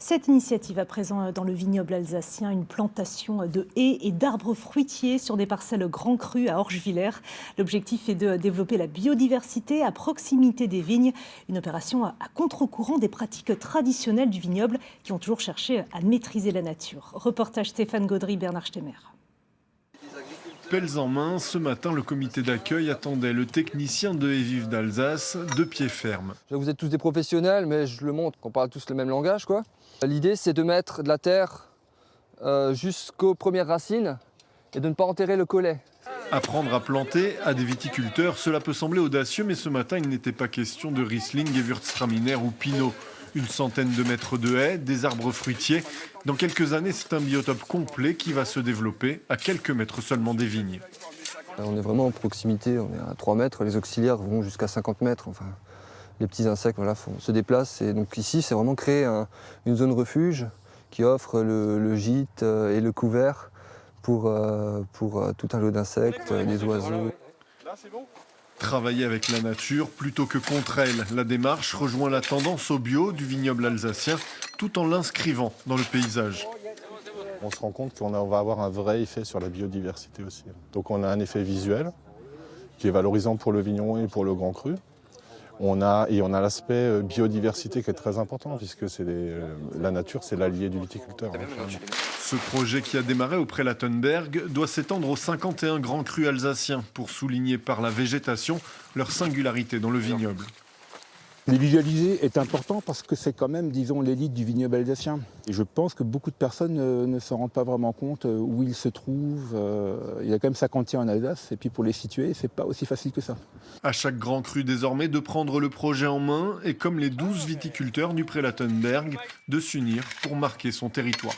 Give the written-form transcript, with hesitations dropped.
Cette initiative à présent dans le vignoble alsacien, une plantation de haies et d'arbres fruitiers sur des parcelles Grand Cru à Orgevillers. L'objectif est de développer la biodiversité à proximité des vignes, une opération à contre-courant des pratiques traditionnelles du vignoble qui ont toujours cherché à maîtriser la nature. Reportage Stéphane Gaudry, Bernard Stemmer. Pelles en main, ce matin, le comité d'accueil attendait le technicien de Haies Vives d'Alsace de pied ferme. Vous êtes tous des professionnels, mais je le montre qu'on parle tous le même langage, quoi. L'idée, c'est de mettre de la terre jusqu'aux premières racines et de ne pas enterrer le collet. Apprendre à planter à des viticulteurs, cela peut sembler audacieux, mais ce matin, il n'était pas question de Riesling, Gewürztraminer ou Pinot. Une centaine de mètres de haies, des arbres fruitiers. Dans quelques années, c'est un biotope complet qui va se développer à quelques mètres seulement des vignes. On est vraiment en proximité, on est à 3 mètres, les auxiliaires vont jusqu'à 50 mètres. Enfin, les petits insectes se déplacent. Et donc ici, c'est vraiment créer une zone refuge qui offre le gîte et le couvert pour tout un lot d'insectes, les oiseaux. Travailler avec la nature plutôt que contre elle. La démarche rejoint la tendance au bio du vignoble alsacien tout en l'inscrivant dans le paysage. On se rend compte qu'on va avoir un vrai effet sur la biodiversité aussi. Donc on a un effet visuel qui est valorisant pour le vigneron et pour le Grand Cru. On a l'aspect biodiversité qui est très important puisque la nature, c'est l'allié du viticulteur. Ce projet qui a démarré au Prelatenberg doit s'étendre aux 51 grands crus alsaciens pour souligner par la végétation leur singularité dans le vignoble. Les visualiser est important parce que c'est quand même, disons, l'élite du vignoble alsacien. Et je pense que beaucoup de personnes ne s'en rendent pas vraiment compte où ils se trouvent. Il y a quand même 50 ans en Alsace, et puis pour les situer, c'est pas aussi facile que ça. À chaque grand cru désormais de prendre le projet en main et comme les 12 viticulteurs du Prelatenberg, de s'unir pour marquer son territoire.